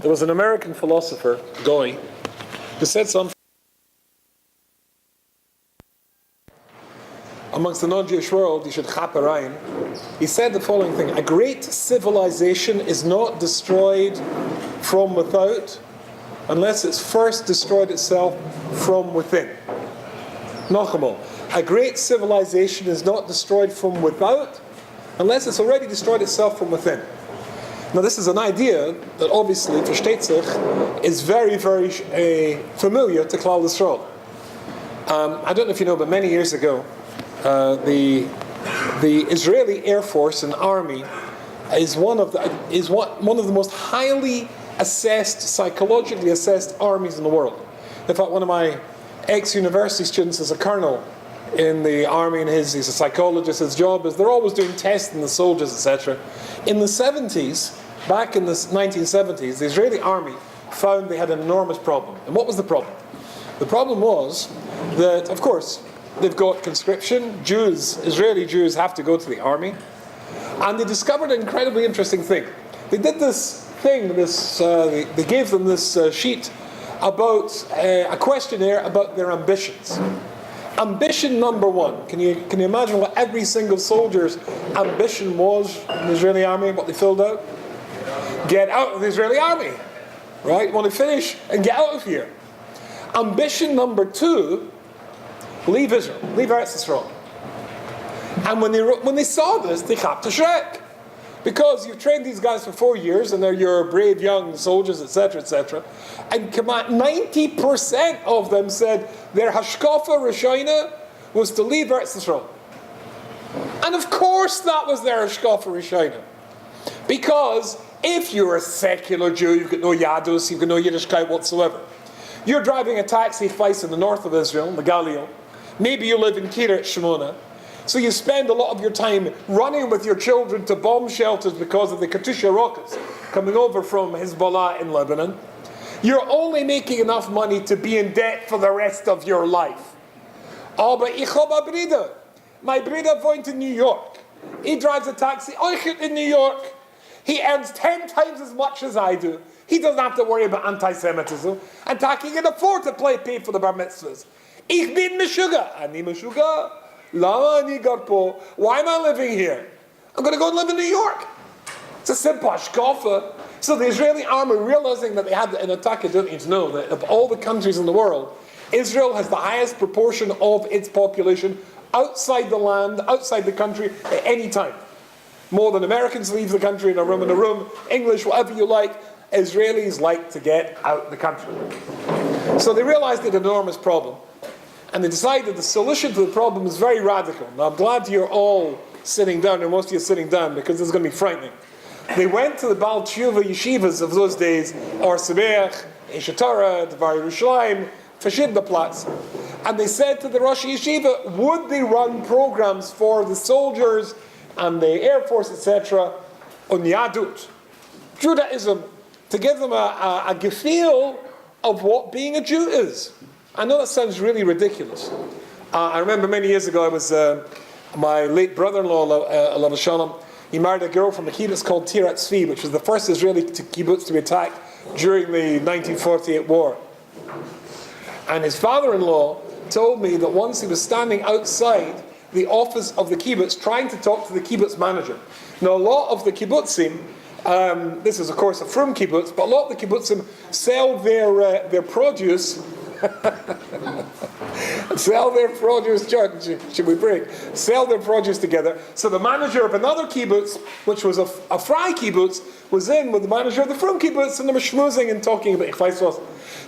There was an American philosopher, Goy, who said something amongst the non-Jewish world, you should chaperein. He said the following thing: a great civilization is not destroyed from without unless it's first destroyed itself from within. Nachamol. A great civilization is not destroyed from without unless it's already destroyed itself from within. Now this is an idea that obviously, versteht sich, is very, very familiar to Klal Yisrael. I don't know if you know, but many years ago, the Israeli Air Force and Army is one of the most highly assessed, psychologically assessed armies in the world. In fact, one of my ex-university students is a colonel in the army, and he's a psychologist. His job is they're always doing tests on the soldiers, etc. In the 70s, back in the 1970s, the Israeli army found they had an enormous problem. And what was the problem? The problem was that, of course, they've got conscription. Israeli Jews have to go to the army. And they discovered an incredibly interesting thing. They did this thing, they gave them this sheet about a questionnaire about their ambitions. Ambition number one. Can you imagine what every single soldier's ambition was in the Israeli army, what they filled out? Get out of the Israeli army. Right? Want to finish and get out of here. Ambition number two, leave Israel, leave Eretz Yisrael. And when they saw this, they had to shrek. Because you've trained these guys for 4 years, and they're your brave young soldiers, etc., etc. And 90% of them said their hashkafa rishayna was to leave Eretz Yisrael. And of course that was their hashkafa rishayna. Because if you're a secular Jew, you've got no yadus, you've got no Yiddishkeit whatsoever. You're driving a taxi flight in the north of Israel, the Galileo. Maybe you live in Kiryat Shmona. So you spend a lot of your time running with your children to bomb shelters because of the Katyusha rockets coming over from Hezbollah in Lebanon. You're only making enough money to be in debt for the rest of your life. Aber ich hab a Brida. My Brida wohnt in New York. He drives a taxi in New York. He earns 10 times as much as I do. He doesn't have to worry about anti-Semitism. And he can afford to pay for the bar mitzvahs. Ich bin meshuga. Ani meshuga. Why am I living here? I'm going to go and live in New York. It's a simple hashkafa. So the Israeli army, realizing that they had an attack, I don't need to know that of all the countries in the world, Israel has the highest proportion of its population outside the land, outside the country, at any time. More than Americans leave the country in a room, English, whatever you like. Israelis like to get out of the country. So they realized they had an enormous problem. And they decided the solution to the problem is very radical. Now I'm glad you're all sitting down, or most of you are sitting down, because this is going to be frightening. They went to the Baal Tshuva yeshivas of those days, Or Sabeach, Eshet Torah, Devar Yerushalayim, Fashidna Platz. And they said to the Rosh Yeshiva, would they run programs for the soldiers and the Air Force, etc., on Yadut, Judaism, to give them a gefühl of what being a Jew is. I know that sounds really ridiculous. I remember many years ago, I was my late brother-in-law, Alav Shalom. He married a girl from a kibbutz called Tirat Tzvi, which was the first Israeli kibbutz to be attacked during the 1948 war. And his father-in-law told me that once he was standing outside the office of the kibbutz trying to talk to the kibbutz manager. Now, a lot of the kibbutzim, this is of course a frum kibbutz, but a lot of the kibbutzim sell their produce. Sell their produce, should we break? Sell their produce together. So the manager of another kibbutz, which was a fry kibbutz, was in with the manager of the frum kibbutz, and they were schmoozing and talking about Chaysos.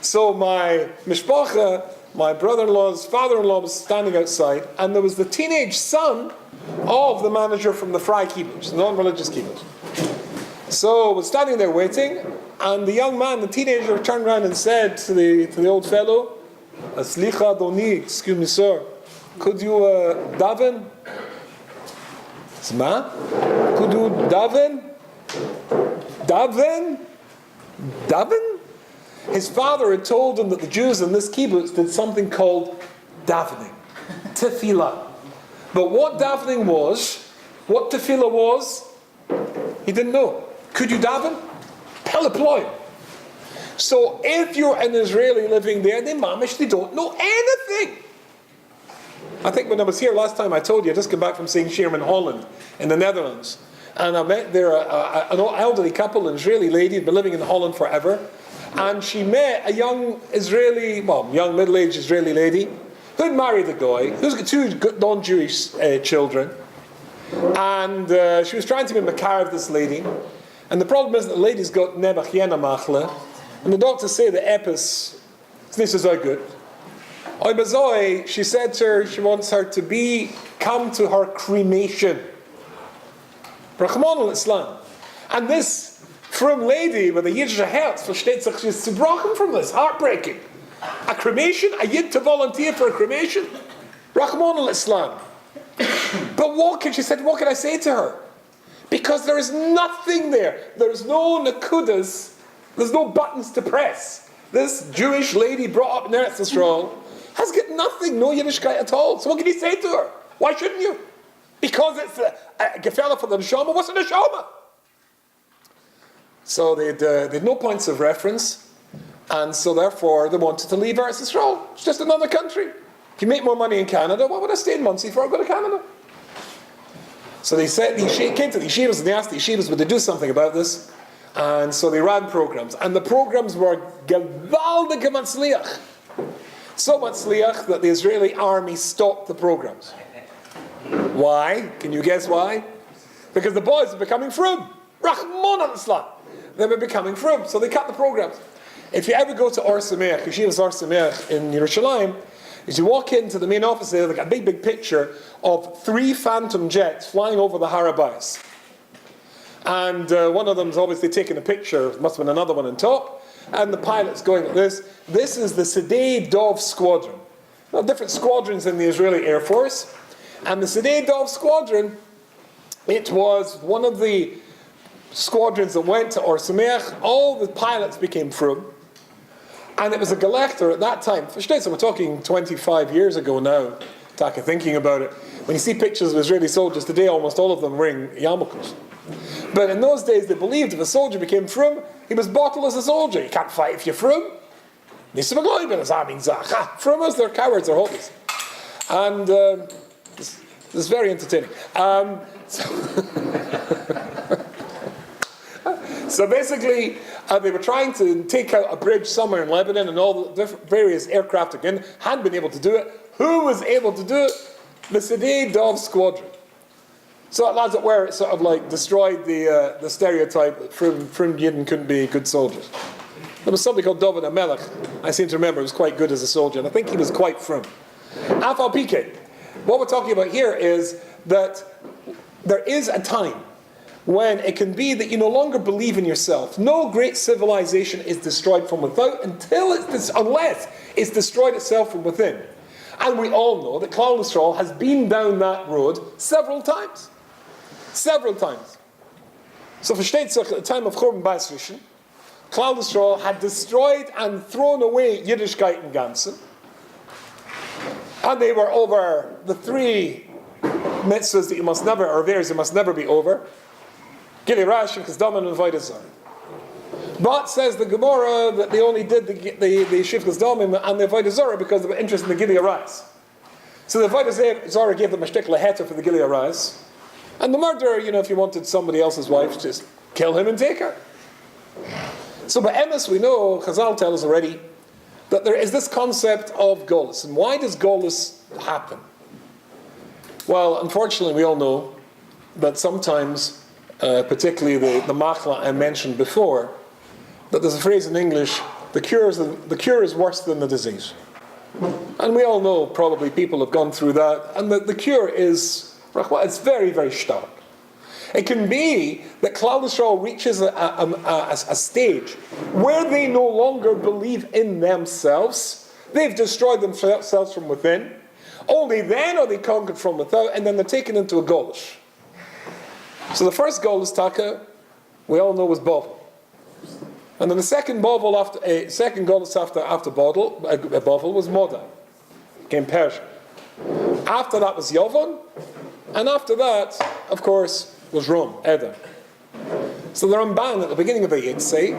So my mishpacha, my brother-in-law's father-in-law, was standing outside, and there was the teenage son of the manager from the fry kibbutz, the non-religious kibbutz. So was standing there waiting, and the young man, the teenager, turned around and said to the old fellow, Slicha Doni, excuse me sir, could you daven? Zma? Could you daven? Daven? Daven? His father had told him that the Jews in this kibbutz did something called davening, tefillah. But what davening was, what tefillah was, he didn't know. Could you daven? Peliploy. So if you're an Israeli living there, they don't know anything. I think when I was here last time, I told you, I just came back from seeing Sherman Holland in the Netherlands. And I met there an elderly couple, an Israeli lady, had been living in Holland forever. And she met a young Israeli, young middle-aged Israeli lady, who'd married a guy, who's got two non-Jewish children. And she was trying to be makar of this lady. And the problem is that the lady's got nebach machle. And the doctors say the epis, this is so good. She said to her, she wants her to come to her cremation. Rahman al-Islam. And this frum lady with a Yiddish herz versteht sich, she's zerbrochen from this, heartbreaking. A cremation? A Yid to volunteer for a cremation? Rahman al-Islam. But what can I say to her? Because there is nothing there. There's no nakudas. There's no buttons to press. This Jewish lady brought up in Eretz Yisrael has got nothing, no Yiddishkeit at all. So what can you say to her? Why shouldn't you? Because it's a gefährlich for the neshama. What's a neshama? So they had no points of reference, and so therefore they wanted to leave Eretz Yisrael. It's just another country. If you make more money in Canada, what would I stay in Muncie for? I'll go to Canada. So they said, came to the yeshivas and they asked the yeshivas would they do something about this, and so they ran programs, and the programs were gewaldige matzliach. So matzliach that the Israeli army stopped the programs. Why? Can you guess why? Because the boys were becoming frum. Rahman al-Islam. They were becoming frum, so they cut the programs. If you ever go to Or Sameach, Yeshivas Or Sameach in Yerushalayim, as you walk into the main office there, they've got a big picture of 3 Phantom jets flying over the Har HaBayis. And one of them's obviously taking a picture, must have been another one on top, and the pilot's going like this. This is the Sedei Dov Squadron. There are different squadrons in the Israeli Air Force, and the Sedei Dov Squadron, it was one of the squadrons that went to Or Sameach. All the pilots became frum. And it was a galactor at that time. So we're talking 25 years ago now, Taka, thinking about it. When you see pictures of Israeli soldiers today, almost all of them wearing yarmulkes. But in those days, they believed if a soldier became frum, he was bottled as a soldier. You can't fight if you're frum. Frummers, they're cowards, they're hopeless. And this is very entertaining. So basically, they were trying to take out a bridge somewhere in Lebanon, and all the different various aircraft again hadn't been able to do it. Who was able to do it? The Sedei Dov Squadron. So at lads, where it sort of like destroyed the stereotype that frum Yidden couldn't be good soldiers. There was somebody called David HaMelech, I seem to remember, he was quite good as a soldier, and I think he was quite frum. Afal PK. What we're talking about here is that there is a time when it can be that you no longer believe in yourself. No great civilization is destroyed from without unless it's destroyed itself from within. And we all know that Klal Yisrael has been down that road several times. Several times. So versteht sich, at the time of Churban Bais Rishon, Klal Yisrael had destroyed and thrown away Yiddishkeit in Ganzen. And they were over the 3 mitzvahs that you must never, or theirs you must never be over. Gili Rash and Chizdaman and Avodah Zarah. But says the Gemara that they only did the Shif Chizdaman and the Avodah Zarah because they were interested in the Gili Arais. So the Avodah Zarah gave them a shtickle heter for the Gili Arais. And the murderer, if you wanted somebody else's wife, just kill him and take her. So by Emes we know, Chazal tells us already, that there is this concept of Golus. And why does Golus happen? Well, unfortunately we all know that sometimes, particularly the machla I mentioned before, that there's a phrase in English, the cure is worse than the disease. And we all know probably people have gone through that, and the cure is, it's very, very stark. It can be that Klal Yisrael reaches a stage where they no longer believe in themselves. They've destroyed themselves from within. Only then are they conquered from without, and then they're taken into a Golus. So the first Golus Taka, we all know, was Bavel. And then the second Golus after Bavel was Modai, came Persia. After that was Yavon, and after that, of course, was Rome, Edom. So the Ramban at the beginning of the Yid say,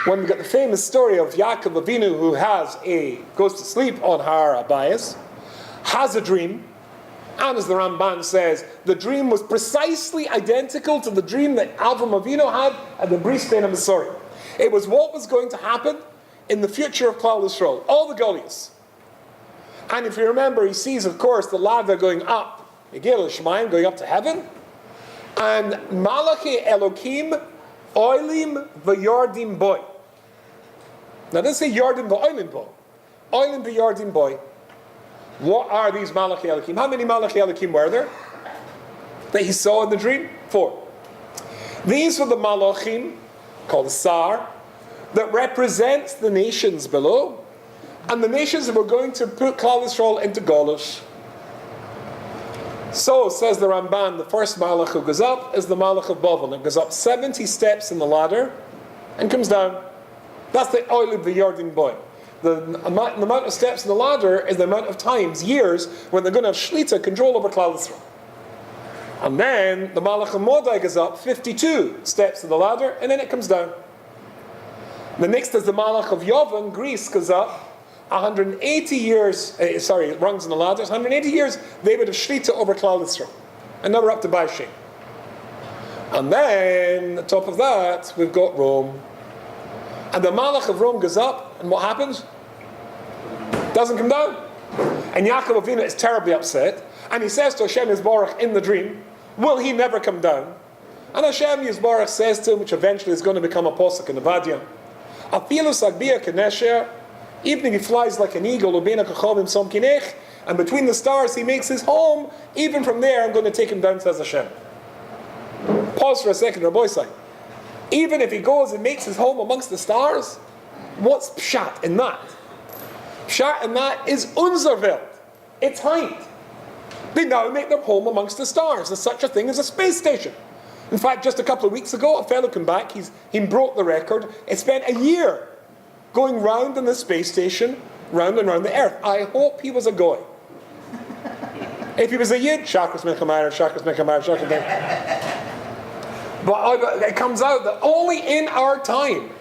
when we got the famous story of Yaakov Avinu who goes to sleep on Har Abayis, has a dream, and as the Ramban says, the dream was precisely identical to the dream that Avram Avinu had at the Bris Bein HaMesorim. It was what was going to happen in the future of Klal Yisrael, all the Golus. And if you remember, he sees, of course, the ladder going up, Megillah Shemaim, going up to heaven, and Malachi Elokim Oilim v'Yardim Boy. Now, this is Yardim v'Oilim Boy. Oilim v'Yardim Boy. What are these Malachi Elokim? How many Malachi Elokim were there that he saw in the dream? 4. These were the Malachim, called Sar, that represents the nations below, and the nations that were going to put Klal Yisrael into Golus. So, says the Ramban, the first Malach who goes up is the Malach of Bavel. It goes up 70 steps in the ladder and comes down. That's the oil of the Yardim Boy. The amount of steps in the ladder is the amount of times, years, when they're going to have Shlita, control over Klal Yisrael. And then the Malach of Modai goes up 52 steps in the ladder, and then it comes down. The next is the Malach of Yovan, Greece, goes up 180 years, rungs in the ladders, 180 years, they would have Shlita over Klal Yisrael. And now we're up to Baishim. And then, on top of that, we've got Rome. And the Malach of Rome goes up, and what happens? Doesn't come down. And Yaakov Avinu is terribly upset, and he says to Hashem Yisborach in the dream, will he never come down? And Hashem Yisborach says to him, which eventually is going to become a posuk in the Vadian, Afilus Agbia Kenesher, even if he flies like an eagle, and between the stars he makes his home, even from there I'm going to take him down, says Hashem. Pause for a second, Rabbi Say. Even if he goes and makes his home amongst the stars, what's pshat in that? Pshat in that is unser Welt. It's height. They now make their home amongst the stars. There's such a thing as a space station. In fact, just a couple of weeks ago, a fellow came back, he broke the record. It spent a year going round in the space station, round and round the earth. I hope he was a goy. If he was a yid, Shakras Mechamar, Shakras Mechamar, Shakras Mechamar. But it comes out that only in our time,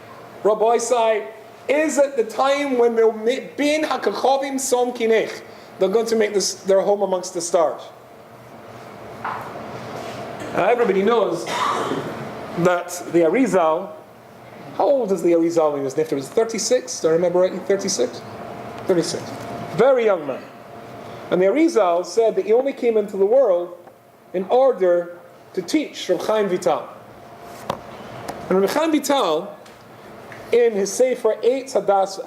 Rabbi Say, is at the time when they'll make bin hakachovim som kinech. They're going to make their home amongst the stars. Everybody knows that the Arizal, how old is the Arizal when he was nifter? Was 36? Do I remember rightly? 36? 36. Very young man. And the Arizal said that he only came into the world in order to teach from Chaim Vital. And Rabbi Chaim Vital, in his Sefer Eitz Hadas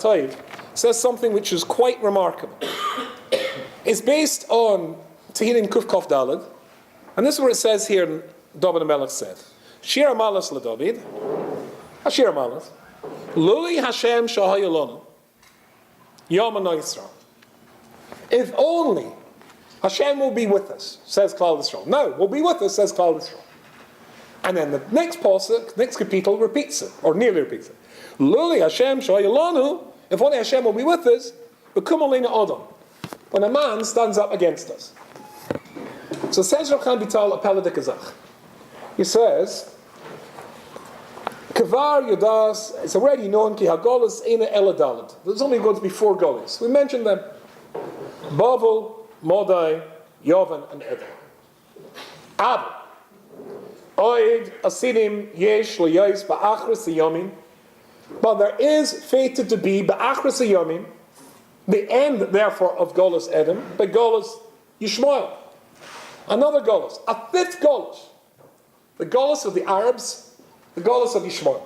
Toiv, says something which is quite remarkable. It's based on Tehillim Kuf Kof Daled, and this is what it says here. David HaMelech said, Shir Amalas LaDavid, Shir Amalas, Luli Hashem Shahayalonu, Yom Yisrael. If only Hashem will be with us, says Klal Yisrael. No, will be with us, says Klal Yisrael. And then the next pasuk, next kapitel repeats it, or nearly repeats it. Luli Hashem Shayalanu, if only Hashem will be with us, B'kum Aleinu Adam, when a man stands up against us. So says Rav Chaim Vital Apela de Kazach. He says, Kavar Yodas, it's already known, Ki HaGolus Eina Ela Daled. There's only going to be 4 Golus. We mentioned them. Bavel, Modai, Yovan, and Edom. Abel. Oid, Asidim, Yesh, L'yais, Ba'achris, Yomim. But there is fated to be Ba'achris, Yomim, the end, therefore, of Golus Edom, by Golus Yishmael. Another Golus, a 5th Golus. The Golus of the Arabs, the Golus of Yishmael.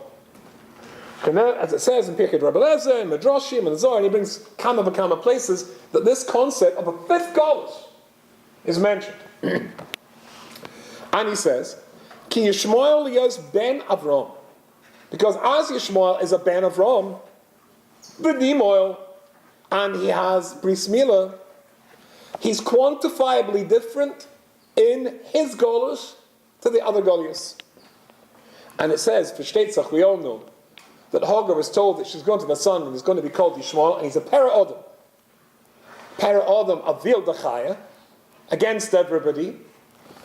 As it says in Pirkei Rabbi Eliezer, in Midrashim, and Zohar, and he brings Kama V'Kama places, that this concept of a 5th Golus is mentioned. And he says, Ki Yishmael liyos ben Avram. Because as Yishmael is a ben Avram, B'nimoel, and he has Bris Milah, he's quantifiably different in his Golus to the other Golus. And it says, for Shteitzach, we all know, that Hagar was told that she's going to the son and he's going to be called Yishmael, and he's a Para Adam. Para Adam Avil Dachaya, against everybody.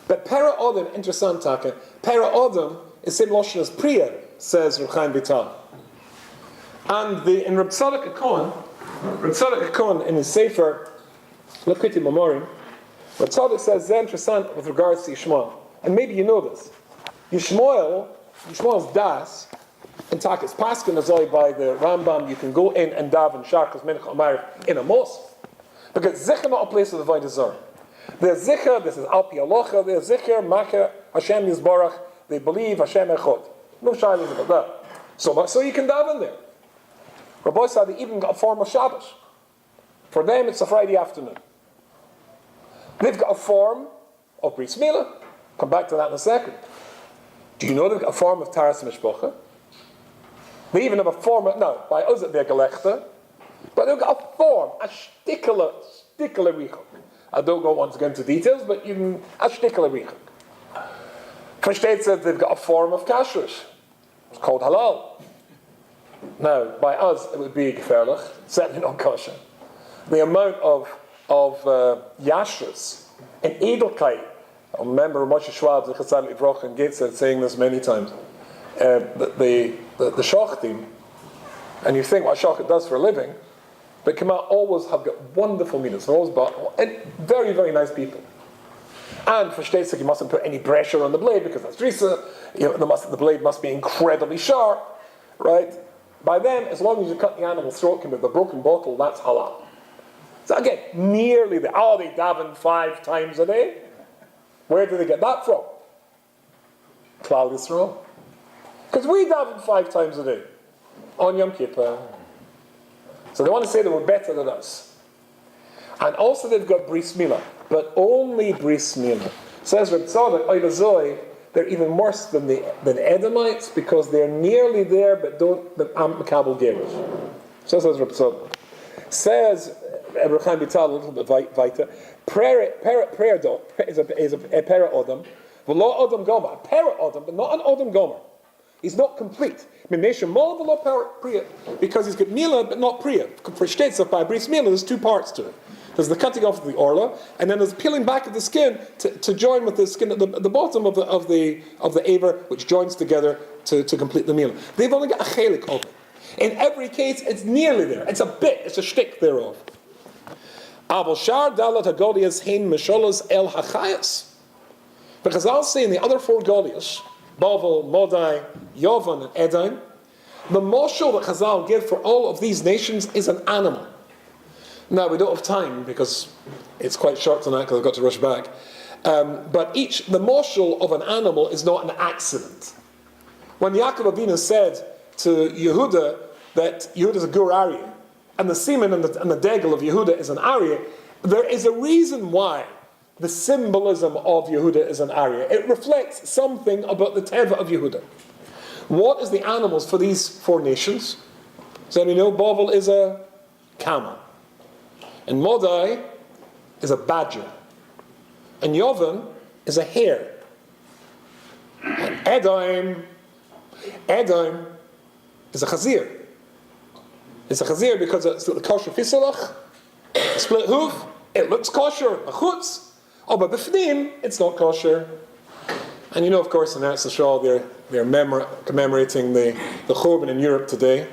But Para Odom, interessant take, Para Odom is same Lashon as Priya, says Reb Chaim Vital. And in Reb Tzadok Akon, in his Sefer, Lekutei Memorim, Reb Tzadok says, very interessant with regards to Yishmael. And maybe you know this. Yishmael's das, in Takas Paskin Azoi by the Rambam, you can go in and daven Shachas Mincha Amar in a mosque. Because Zichar not a place of the Void Zor. There's Zichar, this is Alpi Alocha, there's Zichar, Macha, Hashem Yisbarach, they believe Hashem Echad. No shaylas about that. So you can daven there. Rabbi said they even got a form of Shabbos. For them it's a Friday afternoon. They've got a form of Bris Milah. Come back to that in a second. Do you know they've got a form of Taras Mishpocha? They even have a form of, no, by us they're Gelechte, but they've got a form, a shtikele richuk. I don't go once again into details, but even a shtikele richuk. Versteht said they've got a form of kashrus. It's called halal. Now, by us it would be gefährlich, certainly not kosher. The amount of yashrus and edelkeit. I remember Moshe Schwab, the Chassan Ivroch and Gates said saying this many times. The shachtim, and you think what shachet does for a living, but Kama always have got wonderful meanings. They're always and very, very nice people. And for Shteitzak, you mustn't put any pressure on the blade because that's drisa. The blade must be incredibly sharp, right? By them, as long as you cut the animal's throat with a broken bottle, that's halal. So again, nearly they daven 5 times a day. Where do they get that from? Klal Yisrael. Because we daven 5 times a day on Yom Kippur. So they want to say they were better than us. And also they've got Bris Milah, but only Bris Milah. Says Reb Tzadok, Oilazoi, they're even worse than Edomites because they're nearly there but aren't Makabel Gerish. So says Reb Tzadok. Says Reb Chaim Vital a little bit weiter. Prayer is a Para Odom. V'lo Odom Gomer. A Para Odom, but not an Odom Gomer. He's not complete. Because he's got Milah, but not Priya. For Shtetzah, by Bris Milah, there's 2 parts to it. There's the cutting off of the orla, and then there's peeling back of the skin to join with the skin at the bottom of the aver, which joins together to complete the Milah. They've only got a chelik of it. In every case, it's nearly there. It's a bit. It's a shtick thereof. Abel Shar Dalat Hagolias Hein Misholas El Hachayas. Because I'll say in the other 4 Golias, Bavel, Modai, Yovan, and Edaim, the moshul that Chazal give for all of these nations is an animal. Now, we don't have time because it's quite short tonight because I've got to rush back. But the moshul of an animal is not an accident. When Yaakov Avinu said to Yehuda that Yehuda is a gur aryeh, and the semen and the degel of Yehuda is an aryeh, there is a reason why the symbolism of Yehuda is an aryeh. It reflects something about the teva of Yehuda. What is the animals for these 4 nations? So we know Bavel is a camel. And Modai is a badger. And Yovan is a hare. And Edaim is a chazir. It's a chazir because it's the kosher fisalach, a split hoof, it looks kosher, a chutz. Oh, but b'fnim, it's not kosher. And you know, of course, in Eretz Yisrael, they're commemorating the Churban in Europe today.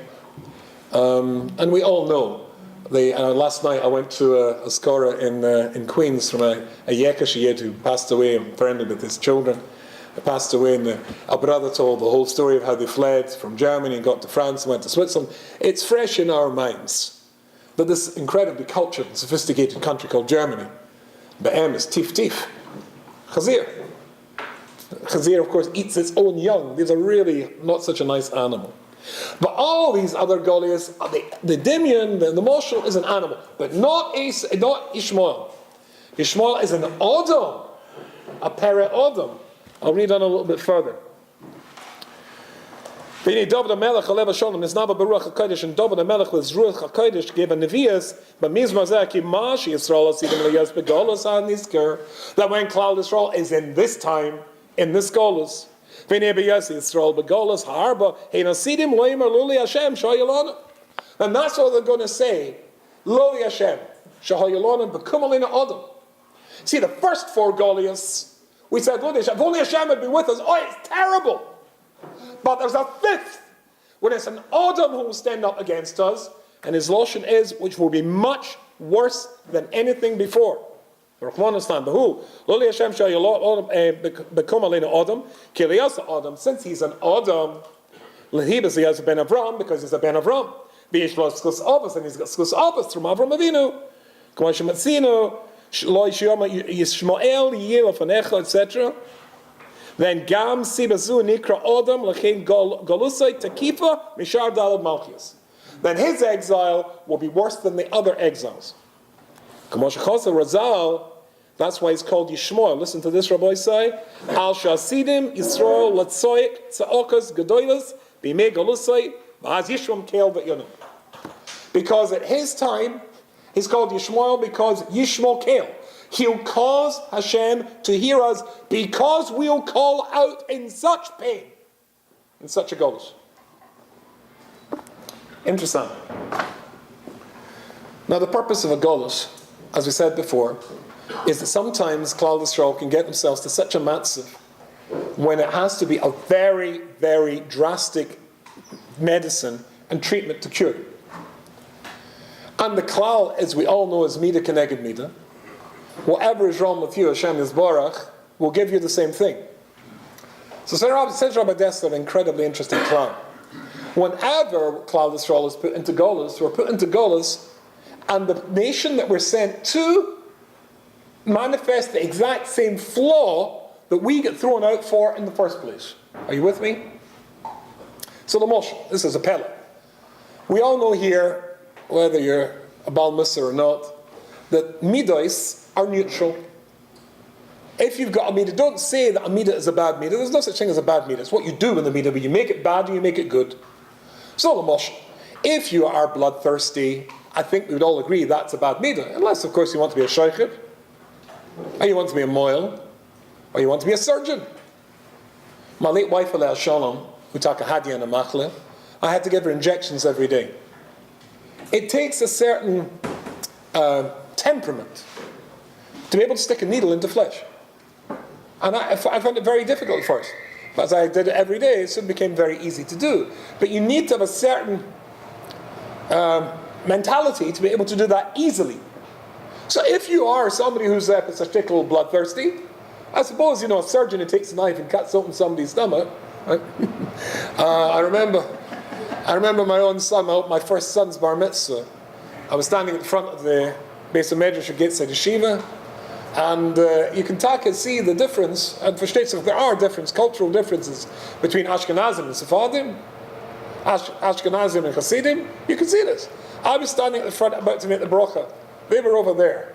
And we all know. Last night I went to a skora in Queens from a Yekesh Yid who passed away, I'm friendly with his children. He passed away, and our brother told the whole story of how they fled from Germany and got to France and went to Switzerland. It's fresh in our minds that this incredibly cultured and sophisticated country called Germany, Be'em is tif tif, chazir. Chazir, of course, eats its own young. These are really not such a nice animal. But all these other Goliaths, the Dimion, the Moshel is an animal, but not Ishmael. Ishmael is an Odom, a Para Odom. I'll read on a little bit further. And David HaMelech with Zruach HaKodesh gave a Nevias, but Mizmar Zeki Mashi Yisrael Asidim Leyas Begolus HaNizker, that when Klal Yisrael is in this time, in this Golus, and that's what they're going to say. Loli Hashem, Shahayalan, Bekum Alina Adam. See, the first 4 Goliaths We said, Lord, if only Hashem would be with us. Oh, it's terrible. But there's a fifth, when it's an Adam who will stand up against us, and his lotion is, which will be much worse than anything before. Since he's an Adam, he has a Ben Avram, because he's a Ben Avram. And he's got Skus Abbas from Avram Avinu. Etc. Then Gam Sibazu Nikra Adam Lachain Golusai Takifa Mishar Dalad Malchus. Then his exile will be worse than the other exiles. Razal, that's why it's called Yishmoel. Listen to this, Rabbi say. Al Shasidim Yisrael Latzoik Tzaokas Gedoilas Bimei Golusai V'az Yishmam Kel V'Yonam. Because at his time, he's called Yishmoel because Yishmol Kel. He'll cause Hashem to hear us because we'll call out in such pain, in such a Golus. Interesting. Now the purpose of a Golus, as we said before, is that sometimes Klal Yisrael can get themselves to such a matzav when it has to be a very, very drastic medicine and treatment to cure. And the Klal, as we all know, is Midah Keneged Midah. Whatever is wrong with you, Hashem Yisbarach will give you the same thing. So says Rabbi Dessler, an incredibly interesting Klal. Whenever Klal Yisrael is put into Golus, we're put into Golus, and the nation that we're sent to manifests the exact same flaw that we get thrown out for in the first place. Are you with me? So the Moshe, this is a Pella. We all know here, whether you're a Baal Mussar or not, that Midos are neutral. If you've got a Midah, don't say that a Midah is a bad Midah. There's no such thing as a bad Midah. It's what you do in the Midah, but you make it bad or you make it good. So the Moshe, if you are bloodthirsty, I think we would all agree that's a bad Midah. Unless, of course, you want to be a Shaykhid, or you want to be a Moil, or you want to be a surgeon. My late wife, Alea Shalom, who took a Hadi and a Machle, I had to give her injections every day. It takes a certain temperament to be able to stick a needle into flesh. And I found it very difficult at first. But as I did it every day, it soon became very easy to do. But you need to have a certain mentality to be able to do that easily. So if you are somebody who's particularly bloodthirsty, I suppose, a surgeon who takes a knife and cuts open somebody's stomach. Right? I remember my own son, my first son's bar mitzvah. I was standing at the front of the Beis HaMedrash Gateside Yeshiva, and you can see the difference, and for states there are cultural differences between Ashkenazim and Sephardim, Ashkenazim and Hasidim. You can see this. I was standing at the front about to make the bracha. They were over there.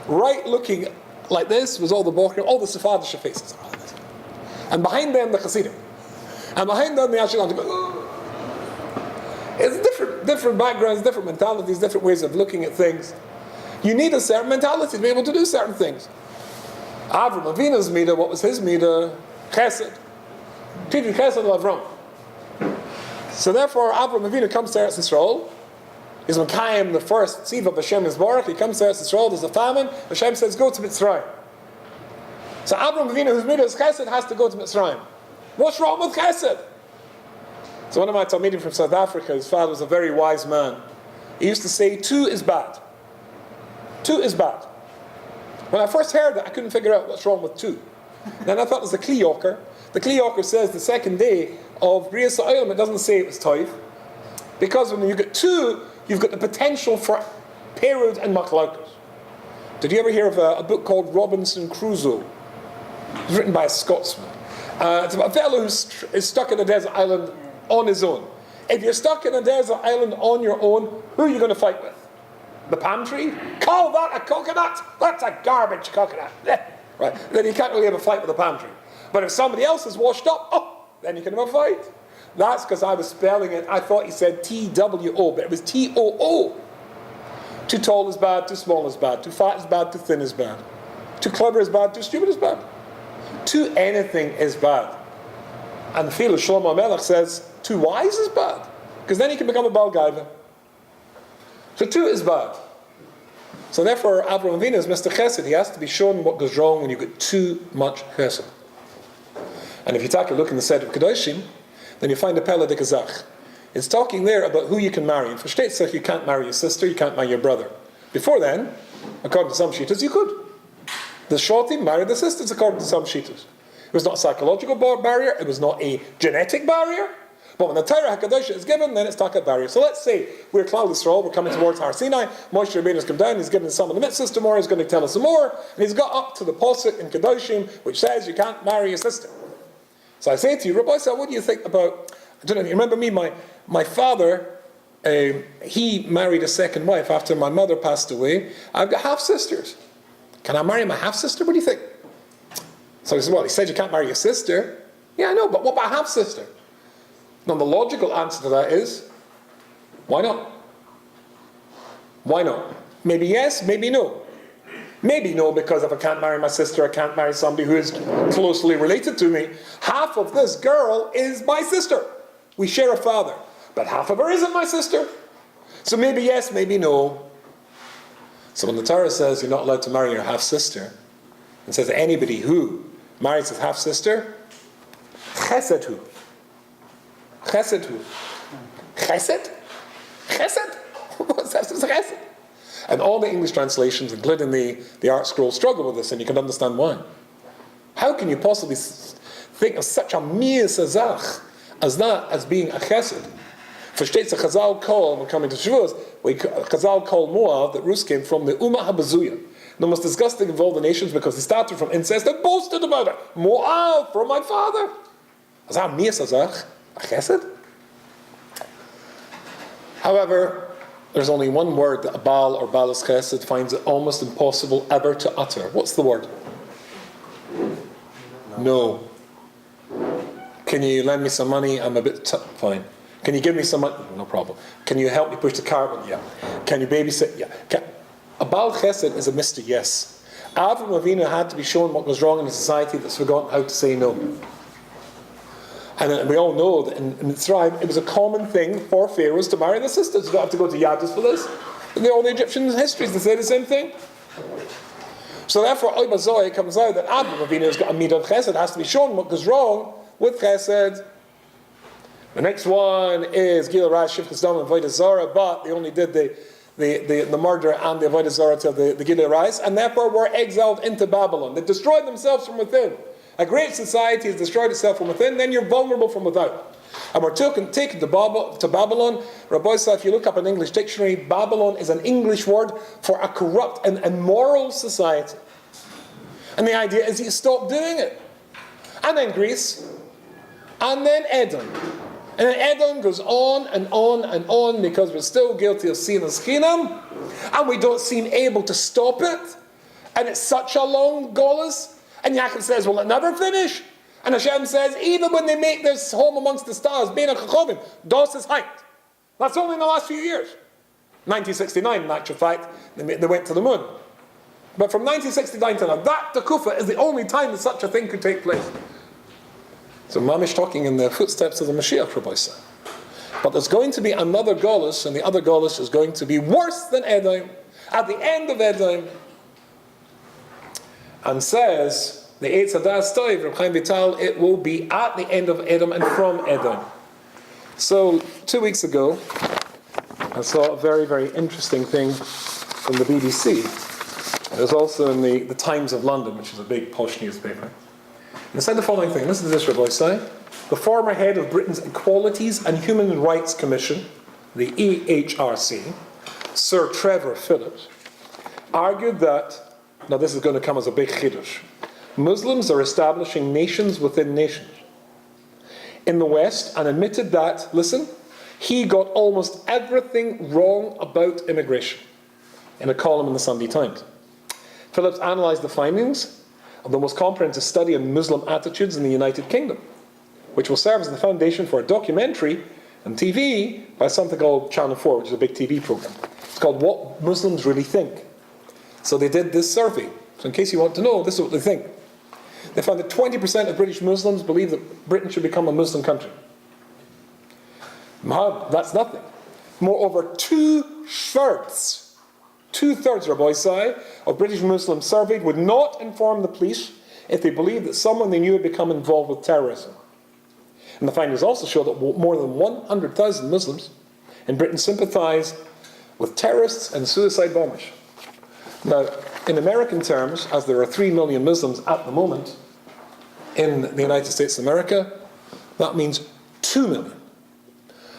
Right looking like this was all the Bochrim, all the Sephardic faces. And behind them the Hasidim. And behind them the Ashkenazim. It's different backgrounds, different mentalities, different ways of looking at things. You need a certain mentality to be able to do certain things. Avram Avinu's Midah, what was his Midah? Chesed. Tidri Chesed Avram. So therefore, Avram Avinu comes to Eretz Yisrael. He's Mekayim, the first Tziva of Hashem Yisbarach. He comes to Eretz Yisrael, there's a famine. Hashem says, go to Mitzrayim. So Avram Avinu, whose Midah is Chesed, has to go to Mitzrayim. What's wrong with Chesed? So one of my Talmidim from South Africa, his father was a very wise man. He used to say, 2 is bad. 2 is bad. When I first heard that, I couldn't figure out what's wrong with 2. Then I thought it was the Kli Yoker. The Kli Yoker says the second day of Brias Ha'olam, it doesn't say it was Toiv. Because when you get 2, you've got the potential for Perud and Machlokes. Did you ever hear of a book called Robinson Crusoe? It was written by a Scotsman. It's about a fellow who is stuck in a desert island on his own. If you're stuck in a desert island on your own, who are you going to fight with? The palm tree? Call that a coconut? That's a garbage coconut. Right? Then you can't really have a fight with a palm tree. But if somebody else is washed up, then you can have a fight. That's because I was spelling it. I thought he said T-W-O, but it was T-O-O. Too tall is bad, too small is bad, too fat is bad, too thin is bad. Too clever is bad, too stupid is bad. Too anything is bad. And the field of Shlomo Melech says, too wise is bad. Because then he can become a Baal Gaiva. So 2 is bad. So therefore, Avraham Avinu is Mr. Chesed. He has to be shown what goes wrong when you get too much Chesed. And if you take a look in the set of Kedoshim, then you find a Pella de Kazach. It's talking there about who you can marry. And for states like you can't marry your sister, you can't marry your brother. Before then, according to some Shitas, you could. The Shotim married the sisters according to some Shitas. It was not a psychological barrier, it was not a genetic barrier. But when the Torah HaKadosh is given, then it's not a barrier. So let's say we're Klal Yisrael, we're coming towards Har Sinai, Moshe Rabbeinu's come down, he's given some of the mitzvahs tomorrow, he's going to tell us some more, and he's got up to the Posuk in Kedoshim, which says you can't marry your sister. So I say to you, Rabbi, what do you think about, I don't know, you remember me, my father, he married a second wife after my mother passed away. I've got half-sisters. Can I marry my half-sister? What do you think? So he said, well, he said you can't marry your sister. Yeah, I know, but what about half-sister? Now the logical answer to that is, why not? Why not? Maybe yes, maybe no. Maybe no, because if I can't marry my sister, I can't marry somebody who is closely related to me. Half of this girl is my sister. We share a father. But half of her isn't my sister. So maybe yes, maybe no. So when the Torah says you're not allowed to marry your half-sister, it says that anybody who marries his half-sister, chesed hu. Chesed hu. Chesed? Chesed? What's that? It's chesed. And all the English translations, including the Art Scroll, struggle with this, and you can understand why. How can you possibly think of such a mere sazach as that as being a chesed? Versteht the Chazal call, we're coming to Shavuos, Chazal call Moab, that Rus came from the Ummah HaBazuya, the most disgusting of all the nations because they started from incest and boasted about it. Moab, from my father. Is that mere sazach? A chesed? However, there's only one word that a Baal or Baalas Chesed finds it almost impossible ever to utter. What's the word? No. Can you lend me some money? I'm a bit fine. Can you give me some money? No problem. Can you help me push the cart? Yeah. Can you babysit? Yeah. A Baal Chesed is a Mr. Yes. Avraham Avinu had to be shown what goes wrong in a society that's forgotten how to say no. And we all know that in Mitzrayim, it was a common thing for pharaohs to marry their sisters. You don't have to go to Yadus for this. All the Egyptian histories, they say the same thing. So therefore, Oy Bazoy comes out that Avraham Avinu has got a midah of chesed, has to be shown what goes wrong with chesed. The next one is Gil Rash, Shivchas Dam, and Avodah Zarah, but they only did the murder and the Avodah Zarah to the Gil Rash, and therefore were exiled into Babylon. They destroyed themselves from within. A great society has destroyed itself from within, then you're vulnerable from without. And we're taken to Babylon. Rabbi said, if you look up an English dictionary, Babylon is an English word for a corrupt and immoral society. And the idea is you stop doing it. And then Greece, and then Edom. And then Edom goes on and on and on because we're still guilty of sin and schinam, and we don't seem able to stop it. And it's such a long Golus. And Yaakov says, will it never finish? And Hashem says, even when they make this home amongst the stars, Bein HaKochovim, Das is height. That's only in the last few years. 1969, in actual fact, they went to the moon. But from 1969 to now, that Tekufa is the only time that such a thing could take place. So Mamish talking in the footsteps of the Mashiach, Rabbi said. But there's going to be another Golus, and the other Golus is going to be worse than Edom. At the end of Edom, and says, the Eitz Hadas Toiv, Reb Chaim Vital, it will be at the end of Edom and from Edom. So, 2 weeks ago, I saw a very, very interesting thing from the BBC. It was also in the Times of London, which is a big posh newspaper. And it said the following thing. Listen to this, Rabbi Say. The former head of Britain's Equalities and Human Rights Commission, the EHRC, Sir Trevor Phillips, argued that, now this is going to come as a big chiddush, Muslims are establishing nations within nations in the West, and admitted that, listen, he got almost everything wrong about immigration in a column in the Sunday Times. Phillips analysed the findings of the most comprehensive study on Muslim attitudes in the United Kingdom, which will serve as the foundation for a documentary on TV by something called Channel 4, which is a big TV program. It's called What Muslims Really Think. So they did this survey. So in case you want to know, this is what they think. They found that 20% of British Muslims believe that Britain should become a Muslim country. That's nothing. Moreover, 2/3 2/3, Rabbi Say, of British Muslims surveyed would not inform the police if they believed that someone they knew had become involved with terrorism. And the findings also show that more than 100,000 Muslims in Britain sympathise with terrorists and suicide bombers. Now, in American terms, as there are 3 million Muslims at the moment in the United States of America, that means 2 million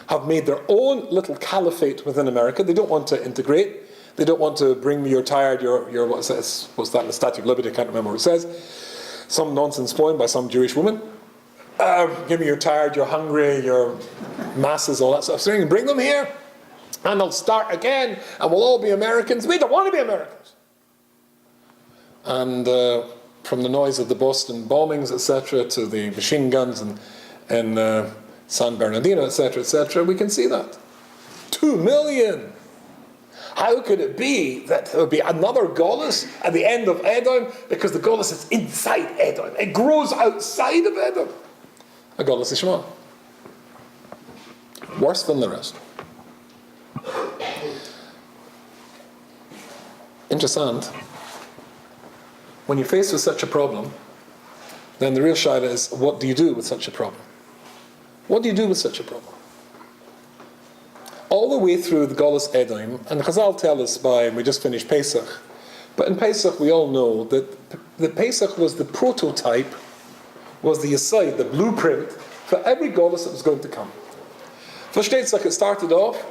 have made their own little caliphate within America. They don't want to integrate. They don't want to bring me your tired, your what's that in the Statue of Liberty? I can't remember what it says. Some nonsense poem by some Jewish woman. Give me your tired, your hungry, your masses, all that stuff. So bring them here, and they'll start again, and we'll all be Americans. We don't want to be Americans. And from the noise of the Boston bombings, etc., to the machine guns in San Bernardino, etc., we can see that. 2 million. How could it be that there would be another Golus at the end of Edom? Because the Golus is inside Edom. It grows outside of Edom. A Golus Ishmael. Worse than the rest. Interessant. When you're faced with such a problem, then the real shaila is, what do you do with such a problem? What do you do with such a problem? All the way through the Golus Edom, and Chazal tell us and we just finished Pesach, but in Pesach we all know that the Pesach was the prototype, was the aside, the blueprint for every Golus that was going to come. Versteht sich, it started off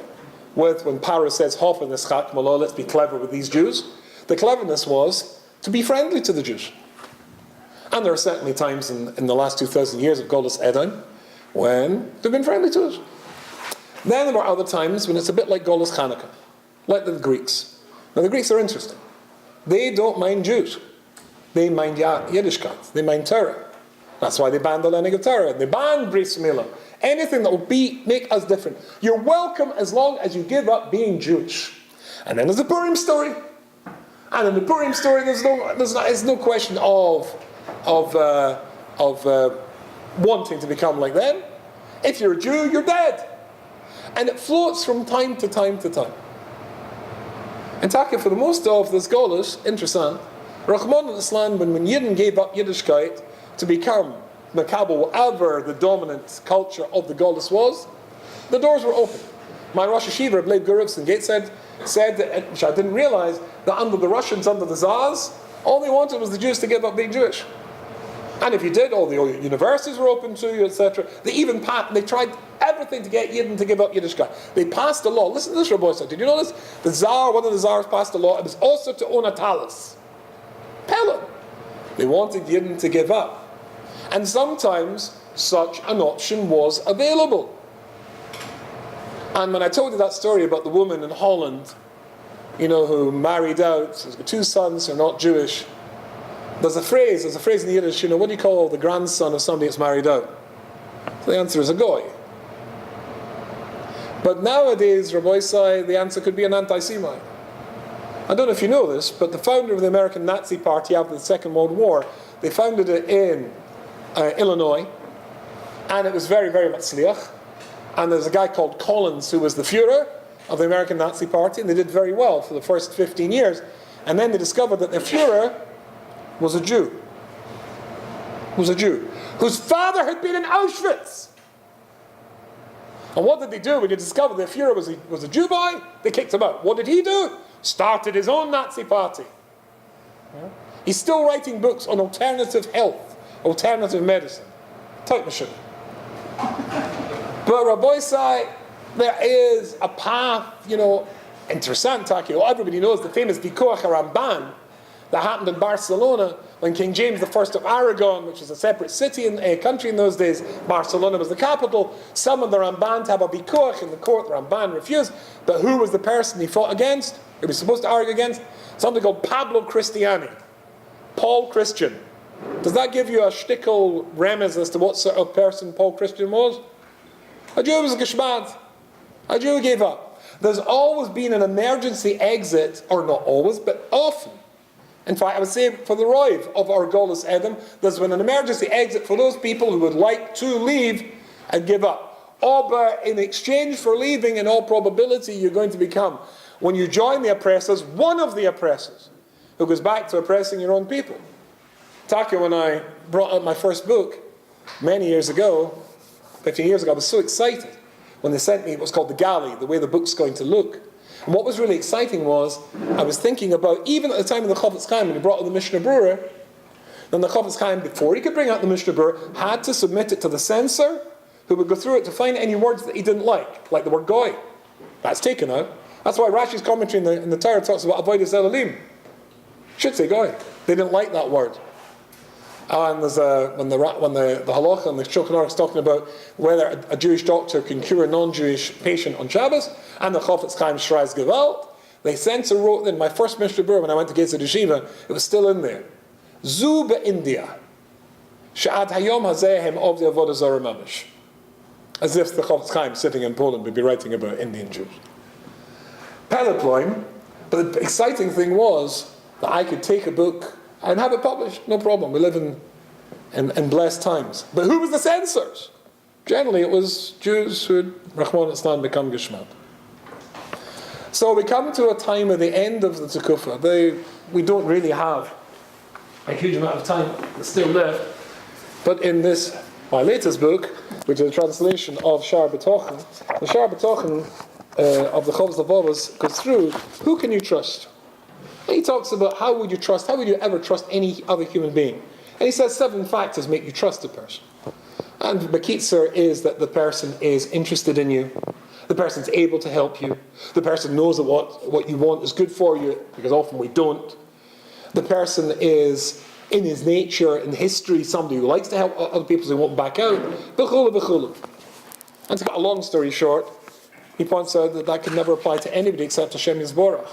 with when Paro says, Hoffen eschak malo, let's be clever with these Jews. The cleverness was to be friendly to the Jews. And there are certainly times in the last 2,000 years of Golus Edom when they've been friendly to us. Then there are other times when it's a bit like Golus Hanukkah, like the Greeks. Now the Greeks are interesting. They don't mind Jews. They mind Yiddishkeit. They mind Torah. That's why they banned the learning of Torah. They banned Bris Milah. Anything that will make us different. You're welcome as long as you give up being Jewish. And then there's the Purim story. And in the Purim story, there's no question of wanting to become like them. If you're a Jew, you're dead. And it floats from time to time to time. In Taka, for the most of this Golus, interessant, Rahman al-Islam, when Yidden gave up Yiddishkeit to become Makabal, whatever the dominant culture of the Golus was, the doors were open. My Rosh Hashiva, Blade Guruvs in Gate said that, which I didn't realize, that under the Russians, under the Tsars, all they wanted was the Jews to give up being Jewish. And if you did, all the universities were open to you, etc. They tried everything to get Yidden to give up Yiddishkeit. They passed a law. Listen to this, Rabbi Say. Did you know this? The Tsar, one of the Tsars passed a law. It was also to own a talus. Pelham. They wanted Yidden to give up. And sometimes such an option was available. And when I told you that story about the woman in Holland, who married out, has got 2 sons who are not Jewish, there's a phrase in Yiddish, what do you call the grandson of somebody that's married out? So the answer is a goy. But nowadays, Rabbi Say, the answer could be an anti-Semite. I don't know if you know this, but the founder of the American Nazi Party after the Second World War, they founded it in Illinois, and it was very, very matzliach. And there's a guy called Collins who was the Führer of the American Nazi Party, and they did very well for the first 15 years. And then they discovered that their Führer was a Jew. Whose father had been in Auschwitz. And what did they do when they discovered their Führer was a Jew boy? They kicked him out. What did he do? Started his own Nazi party. Yeah. He's still writing books on alternative health, alternative medicine. Type machine. But Rabbi Say, there is a path, interessant, everybody knows the famous Vikoach Ramban that happened in Barcelona when King James I of Aragon, which is a separate city in a country in those days, Barcelona was the capital, summoned the Ramban to have a Vikoach in the court. The Ramban refused. But who was the person he fought against? He was supposed to argue against? Something called Pablo Cristiani. Paul Christian. Does that give you a shtickle remez as to what sort of person Paul Christian was? A Jew was a geshmad. A Jew gave up. There's always been an emergency exit, or not always, but often. In fact, I would say for the Roiv of our Golus Edom, there's been an emergency exit for those people who would like to leave and give up. But in exchange for leaving, in all probability, you're going to become when you join the oppressors, one of the oppressors, who goes back to oppressing your own people. Taka, when I brought out my first book many years ago, 15 years ago, I was so excited when they sent me what was called the galley, the way the book's going to look. And what was really exciting was, I was thinking about, even at the time of the Chofetz Chaim, when he brought out the Mishnah Berurah, then the Chofetz Chaim, before he could bring out the Mishnah Berurah, had to submit it to the censor, who would go through it to find any words that he didn't like the word goy. That's taken out. That's why Rashi's commentary in the Torah talks about avodas elalim. Should say goy. They didn't like that word. And there's when the halacha and the Shulchan Aruch is talking about whether a Jewish doctor can cure a non-Jewish patient on Shabbos, and the Chofetz Chaim Shrais Gewalt, the censor wrote in my first Mishnah Berurah when I went to Gesed Yeshiva, it was still in there. Zu be'India, she'ad hayom hazeh hem of the avodah zarah mamish. As if the Chofetz Chaim sitting in Poland would be writing about Indian Jews. Peleploim, but the exciting thing was that I could take a book and have it published, no problem. We live in blessed times. But who was the censors? Generally it was Jews who had Rahman Islam become Geshmat. So we come to a time at the end of the Tekufah. We don't really have a huge amount of time that's still left. But in this, my latest book, which is a translation of Shar B'Tochen, the Shar B'Tochen of the Chovos Levavos goes through, who can you trust? And he talks about how would you ever trust any other human being? And he says 7 factors make you trust a person. And Bekitzer is that the person is interested in you, the person's able to help you, the person knows that what you want is good for you, because often we don't. The person is, in his nature, in history, somebody who likes to help other people so he won't back out. B'chulu. And to cut a long story short, he points out that could never apply to anybody except Hashem Yisborach.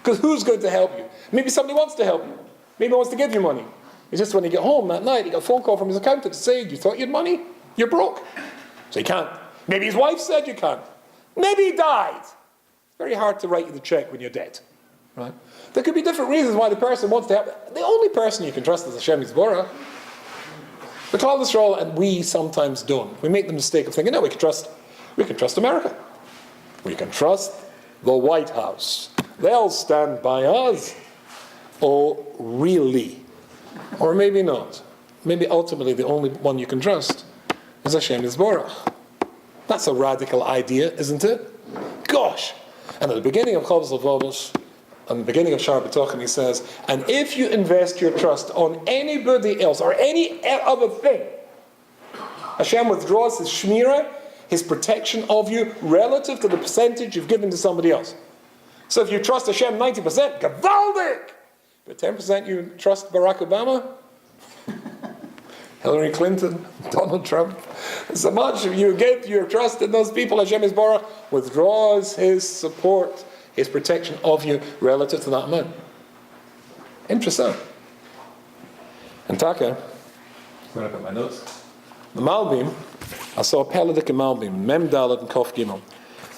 Because who's going to help you? Maybe somebody wants to help you. Maybe he wants to give you money. It's just when you get home that night, he got a phone call from his accountant to say, you thought you had money? You're broke. So you can't. Maybe his wife said you can't. Maybe he died. It's very hard to write you the check when you're dead. Right? There could be different reasons why the person wants to help. The only person you can trust is Hashem Yisborach. The Klal Yisrael, and we sometimes don't. We make the mistake of thinking, no, we can trust America. We can trust the White House. They'll stand by us. Oh, really? Or maybe not. Maybe ultimately the only one you can trust is Hashem Yisborach. That's a radical idea, isn't it? Gosh! And at the beginning of Chovos Levavos, and the beginning of Shar B'Tochen, he says, and if you invest your trust on anybody else or any other thing, Hashem withdraws his shmirah, his protection of you, relative to the percentage you've given to somebody else. So if you trust Hashem 90%, gewaldig! But 10% you trust Barack Obama, Hillary Clinton, Donald Trump. So much you give your trust in those people, Hashem Yisborach withdraws his support, his protection of you relative to that amount. Interesting. And Taka, I'm going to put my notes. The Malbim, I saw Peladik and Malbim, Mem Dalet and Kof Gimel.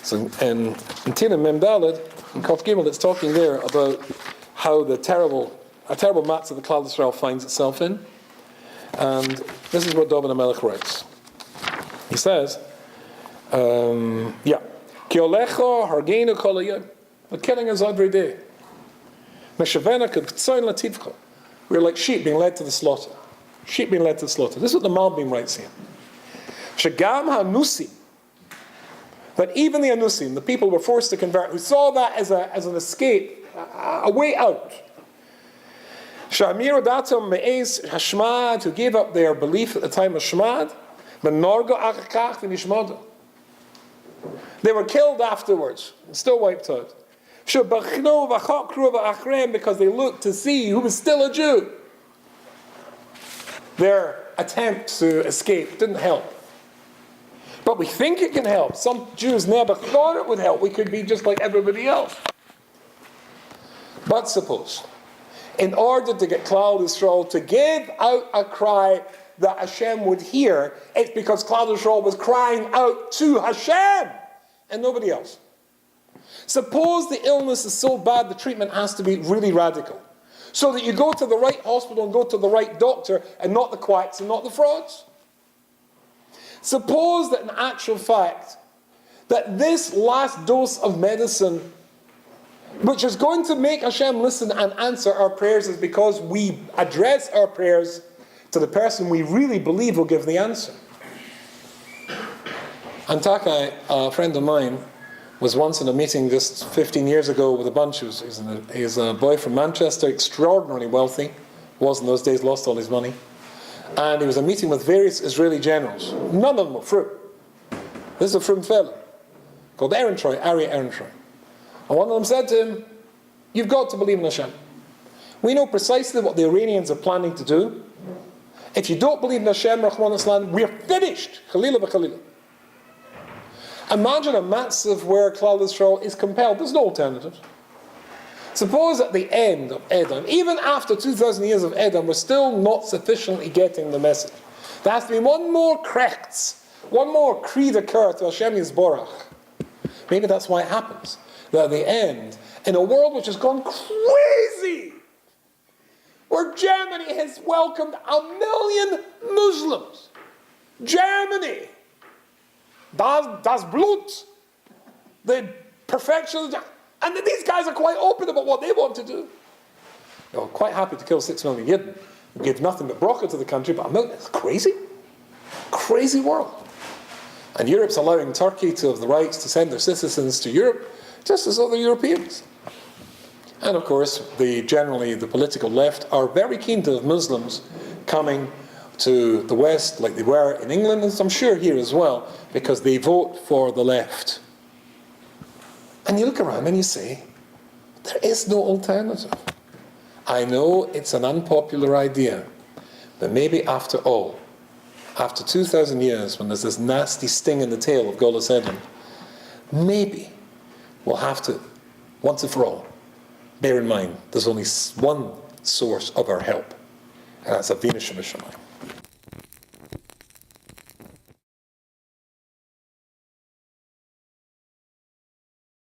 So in Tina Mem Dalet and Kof Gimel, it's talking there about how a terrible matzah the Klal Yisrael finds itself in. And this is what David HaMelech writes. He says, Ki olecha hargeinu kol hayom. They're killing us every day. Meshavena k'tzoin lativcha. We're like sheep being led to the slaughter. Sheep being led to the slaughter. This is what the Malbim writes here. Shagam ha'anusim. That even the Anusim, the people who were forced to convert, who saw that as an escape, a way out. Sha'amir datam me'ez hashmad, who gave up their belief at the time of Shmad, menorgo achakach v'nishmadu. They were killed afterwards, still wiped out. Shebachno v'chakru v'achrem, because they looked to see who was still a Jew. Their attempt to escape didn't help. But we think it can help. Some Jews never thought it would help. We could be just like everybody else. But suppose, in order to get Klal Yisrael to give out a cry that Hashem would hear, it's because Klal Yisrael was crying out to Hashem and nobody else. Suppose the illness is so bad the treatment has to be really radical, so that you go to the right hospital and go to the right doctor and not the quacks and not the frauds. Suppose that in actual fact, that this last dose of medicine which is going to make Hashem listen and answer our prayers, is because we address our prayers to the person we really believe will give the answer. Antakai, a friend of mine, was once in a meeting just 15 years ago with a bunch. He's a boy from Manchester, extraordinarily wealthy, was in those days, lost all his money. And he was in a meeting with various Israeli generals. None of them were frum. This is a frum fellow called Ari Ehrentreu. And one of them said to him, "You've got to believe in Hashem. We know precisely what the Iranians are planning to do. If you don't believe in Hashem, Rahman Islam, we're finished. Khalila b'Khalila." Imagine a matzv where Klal Yisrael is compelled. There's no alternative. Suppose at the end of Edom, even after 2,000 years of Edom, we're still not sufficiently getting the message. There has to be one more krechts, one more creed occur to Hashem Yisborach. Maybe that's why it happens. That at the end, in a world which has gone crazy, where Germany has welcomed 1 million Muslims. Germany. Das Blut. The perfection. And these guys are quite open about what they want to do. They're quite happy to kill 6 million Yidden. Who give nothing but bracha to the country, but 1 million, it's crazy. Crazy world. And Europe's allowing Turkey to have the rights to send their citizens to Europe, just as other Europeans. And of course, generally the political left are very keen to have Muslims coming to the West, like they were in England, and I'm sure here as well, because they vote for the left. And you look around and you say, there is no alternative. I know it's an unpopular idea, but maybe after all, after 2,000 years, when there's this nasty sting in the tail of Golus Edom, maybe we'll have to, once and for all, bear in mind there's only one source of our help, and that's Avinu Shebashamayim.